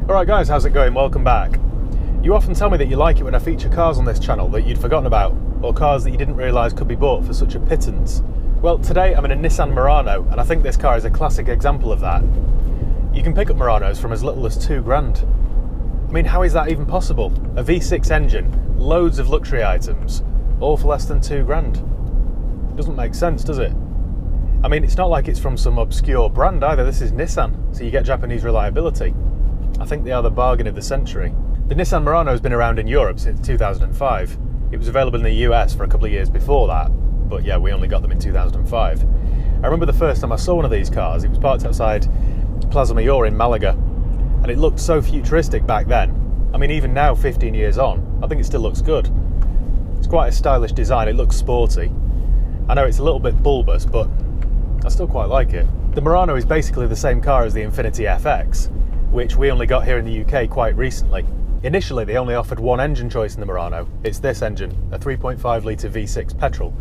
Alright guys, how's it going? Welcome back. You often tell me that you like it when I feature cars on this channel that you'd forgotten about, or cars that you didn't realise could be bought for such a pittance. Well, today I'm in a Nissan Murano, and I think this car is a classic example of that. You can pick up Muranos from as little as £2,000. I mean, how is that even possible? A V6 engine, loads of luxury items, all for less than £2,000. Doesn't make sense, does it? I mean, it's not like it's from some obscure brand either. This is Nissan, so you get Japanese reliability. I think they are the bargain of the century. The Nissan Murano has been around in Europe since 2005. It was available in the US for a couple of years before that, but yeah, we only got them in 2005. I remember the first time I saw one of these cars, it was parked outside Plaza Mayor in Malaga, and it looked so futuristic back then. I mean, even now, 15 years on, I think it still looks good. It's quite a stylish design, it looks sporty. I know it's a little bit bulbous, but I still quite like it. The Murano is basically the same car as the Infiniti FX, which we only got here in the UK quite recently. Initially, they only offered one engine choice in the Murano. It's this engine, a 3.5 litre V6 petrol,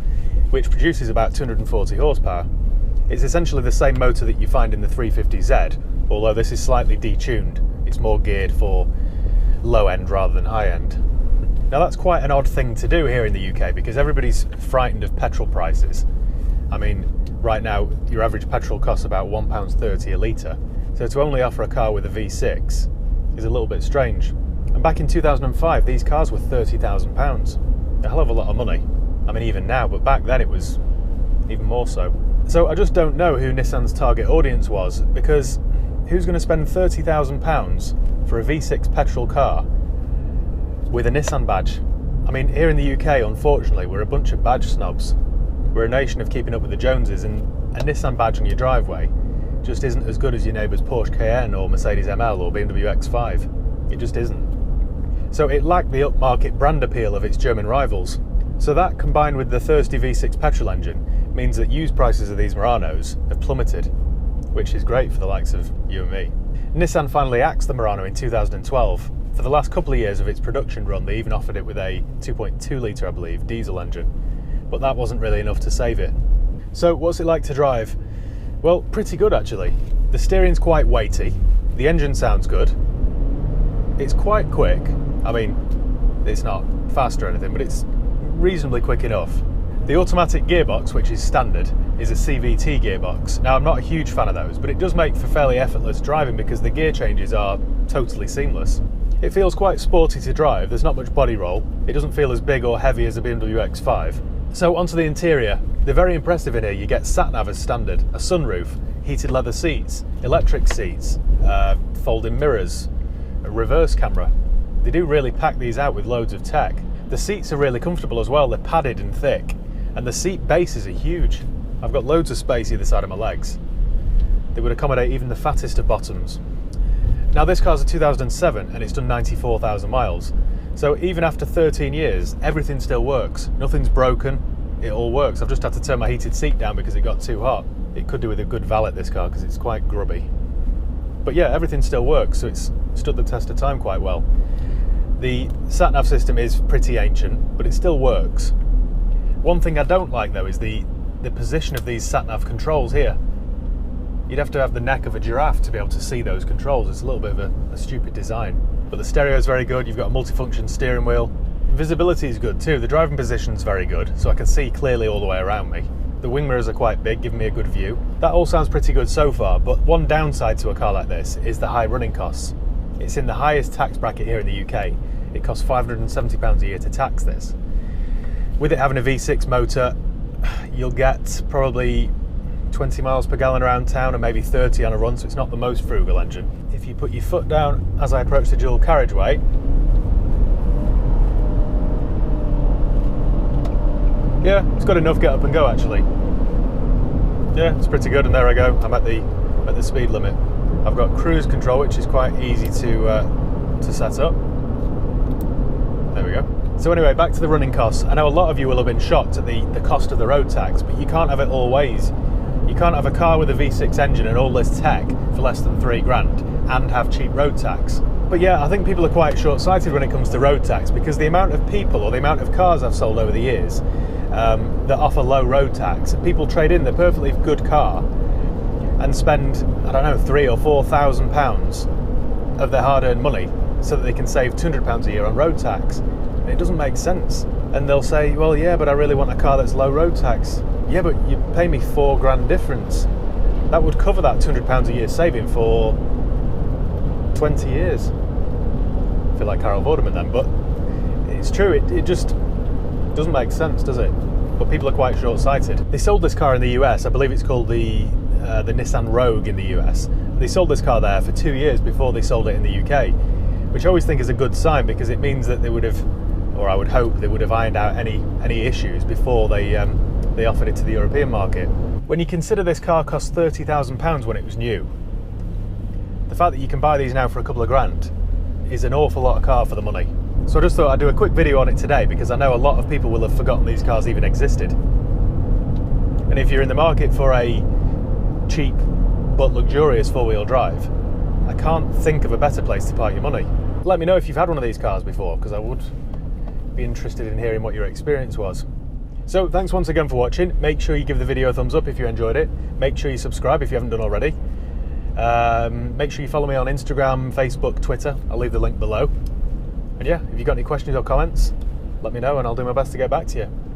which produces about 240 horsepower. It's essentially the same motor that you find in the 350Z, although this is slightly detuned. It's more geared for low end rather than high end. Now that's quite an odd thing to do here in the UK because everybody's frightened of petrol prices. I mean, right now, your average petrol costs about £1.30 a litre. So to only offer a car with a V6 is a little bit strange. And back in 2005, these cars were £30,000. A hell of a lot of money. I mean, even now, but back then it was even more so. So I just don't know who Nissan's target audience was, because who's going to spend £30,000 for a V6 petrol car with a Nissan badge? I mean, here in the UK, unfortunately, we're a bunch of badge snobs. We're a nation of keeping up with the Joneses, and a Nissan badge on your driveway just isn't as good as your neighbour's Porsche Cayenne or Mercedes ML or BMW X5. It just isn't. So it lacked the upmarket brand appeal of its German rivals. So that, combined with the thirsty V6 petrol engine, means that used prices of these Muranos have plummeted, which is great for the likes of you and me. Nissan finally axed the Murano in 2012. For the last couple of years of its production run, they even offered it with a 2.2 litre, I believe, diesel engine. But that wasn't really enough to save it. So what's it like to drive? Well, pretty good actually. The steering's quite weighty, the engine sounds good, it's quite quick. I mean, it's not fast or anything, but it's reasonably quick enough. The automatic gearbox, which is standard, is a CVT gearbox. Now, I'm not a huge fan of those, but it does make for fairly effortless driving because the gear changes are totally seamless. It feels quite sporty to drive, there's not much body roll, it doesn't feel as big or heavy as a BMW X5. So onto the interior. They're very impressive in here. You get sat-nav as standard, a sunroof, heated leather seats, electric seats, folding mirrors, a reverse camera. They do really pack these out with loads of tech. The seats are really comfortable as well. They're padded and thick, and the seat bases are huge. I've got loads of space either side of my legs. They would accommodate even the fattest of bottoms. Now this car's a 2007 and it's done 94,000 miles. So even after 13 years, everything still works. Nothing's broken, it all works. I've just had to turn my heated seat down because it got too hot. It could do with a good valet, this car, because it's quite grubby. But yeah, everything still works, so it's stood the test of time quite well. The sat-nav system is pretty ancient, but it still works. One thing I don't like though is the position of these sat-nav controls here. You'd have to have the neck of a giraffe to be able to see those controls. It's a little bit of a stupid design. But the stereo is very good, you've got a multifunction steering wheel. Visibility is good too, the driving position is very good, so I can see clearly all the way around me. The wing mirrors are quite big, giving me a good view. That all sounds pretty good so far, but one downside to a car like this is the high running costs. It's in the highest tax bracket here in the UK. It costs £570 a year to tax this. With it having a V6 motor, you'll get probably 20 miles per gallon around town and maybe 30 on a run, so it's not the most frugal engine. If you put your foot down as I approach the dual carriageway, yeah, it's got enough get up and go actually. Yeah, it's pretty good, and there I go. I'm at the speed limit. I've got cruise control, which is quite easy to set up. There we go. So anyway, back to the running costs. I know a lot of you will have been shocked at the cost of the road tax, but you can't have it all ways. You can't have a car with a V6 engine and all this tech for less than £3,000 and have cheap road tax. But yeah, I think people are quite short-sighted when it comes to road tax, because the amount of people or the amount of cars I've sold over the years that offer low road tax, people trade in their perfectly good car and spend, I don't know, £3,000 or £4,000 of their hard-earned money so that they can save £200 a year on road tax. And it doesn't make sense. And they'll say, well, yeah, but I really want a car that's low road tax. Yeah, but you pay me £4,000 difference. That would cover that £200 a year saving for 20 years. I feel like Carol Vorderman then, but it's true. It just doesn't make sense, does it? But people are quite short-sighted. They sold this car in the US. I believe it's called the Nissan Rogue in the US. They sold this car there for 2 years before they sold it in the UK, which I always think is a good sign, because it means that they would have, or I would hope they would have ironed out any issues before they offered it to the European market. When you consider this car cost £30,000 when it was new, the fact that you can buy these now for a couple of grand is an awful lot of car for the money. So I just thought I'd do a quick video on it today, because I know a lot of people will have forgotten these cars even existed. And if you're in the market for a cheap but luxurious four-wheel drive, I can't think of a better place to park your money. Let me know if you've had one of these cars before, because I would be interested in hearing what your experience was. So thanks once again for watching. Make sure you give the video a thumbs up if you enjoyed it. Make sure you subscribe if you haven't done already. Make sure you follow me on Instagram, Facebook, Twitter. I'll leave the link below. And yeah, if you've got any questions or comments, let me know and I'll do my best to get back to you.